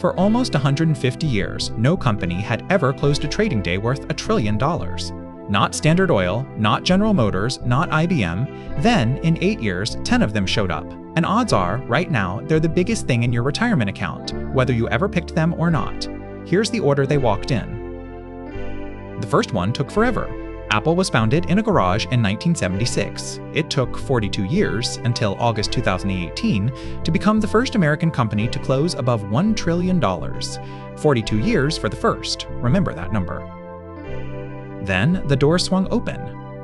For almost 150 years, no company had ever closed a trading day worth $1 trillion. Not Standard Oil, not General Motors, not IBM. Then, in 8 years, 10 of them showed up. And odds are, right now, they're the biggest thing in your retirement account, whether you ever picked them or not. Here's the order they walked in. The first one took forever. Apple was founded in a garage in 1976. It took 42 years, until August 2018, to become the first American company to close above $1 trillion. 42 years for the first. Remember that number. Then, the door swung open.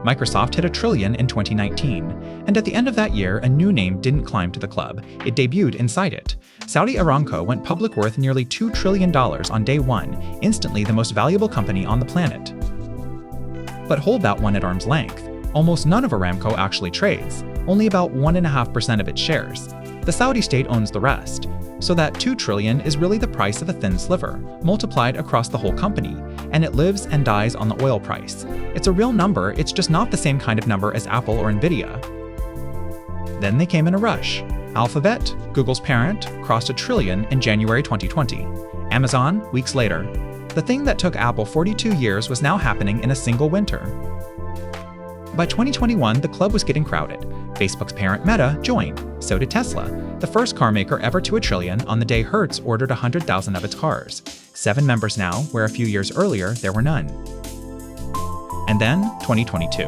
Microsoft hit $1 trillion in 2019, and at the end of that year, a new name didn't climb to the club. It debuted inside it. Saudi Aramco went public worth nearly $2 trillion on day one, instantly the most valuable company on the planet. But hold that one at arm's length. Almost none of Aramco actually trades, only about 1.5% of its shares. The Saudi state owns the rest. So that $2 trillion is really the price of a thin sliver, multiplied across the whole company, and it lives and dies on the oil price. It's a real number, it's just not the same kind of number as Apple or NVIDIA. Then they came in a rush. Alphabet, Google's parent, crossed $1 trillion in January 2020. Amazon, weeks later. The thing that took Apple 42 years was now happening in a single winter. By 2021, the club was getting crowded. Facebook's parent Meta joined, so did Tesla, the first car maker ever to $1 trillion on the day Hertz ordered 100,000 of its cars. 7 members now, where a few years earlier there were none. And then, 2022.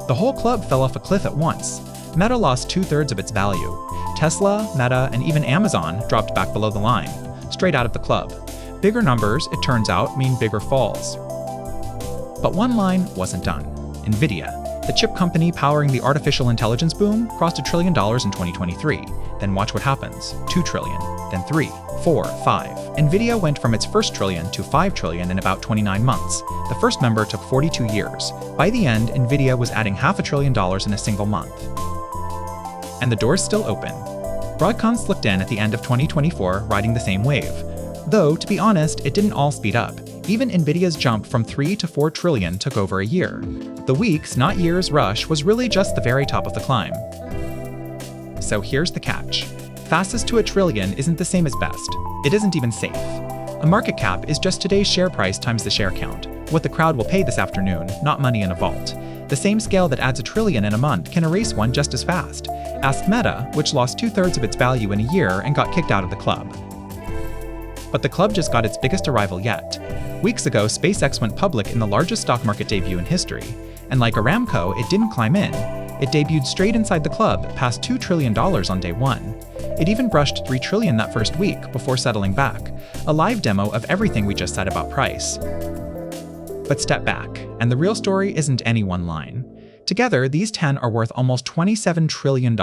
The whole club fell off a cliff at once. Meta lost 2/3 of its value. Tesla, Meta, and even Amazon dropped back below the line, straight out of the club. Bigger numbers, it turns out, mean bigger falls. But one line wasn't done. NVIDIA, the chip company powering the artificial intelligence boom, crossed $1 trillion in 2023. Then watch what happens. $2 trillion, then 3, 4, 5. NVIDIA went from its first trillion to $5 trillion in about 29 months. The first member took 42 years. By the end, NVIDIA was adding $500 billion in a single month. And the door's still open. Broadcom slipped in at the end of 2024, riding the same wave. Though, to be honest, it didn't all speed up. Even NVIDIA's jump from 3 to 4 trillion took over a year. The weeks, not years, rush was really just the very top of the climb. So here's the catch. Fastest to $1 trillion isn't the same as best. It isn't even safe. A market cap is just today's share price times the share count, what the crowd will pay this afternoon, not money in a vault. The same scale that adds $1 trillion in a month can erase one just as fast. Ask Meta, which lost 2/3 of its value in a year and got kicked out of the club. But the club just got its biggest arrival yet. Weeks ago, SpaceX went public in the largest stock market debut in history. And like Aramco, it didn't climb in. It debuted straight inside the club, past $2 trillion on day one. It even brushed $3 trillion that first week before settling back. A live demo of everything we just said about price. But step back, and the real story isn't any one line. Together, these 10 are worth almost $27 trillion,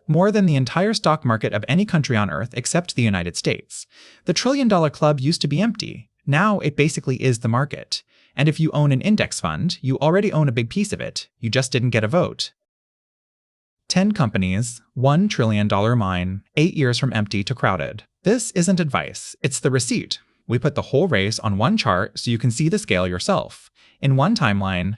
more than the entire stock market of any country on Earth except the United States. The $1 trillion club used to be empty. Now it basically is the market. And if you own an index fund, you already own a big piece of it. You just didn't get a vote. 10 companies, $1 trillion mine, 8 years from empty to crowded. This isn't advice, it's the receipt. We put the whole race on one chart so you can see the scale yourself. In one timeline,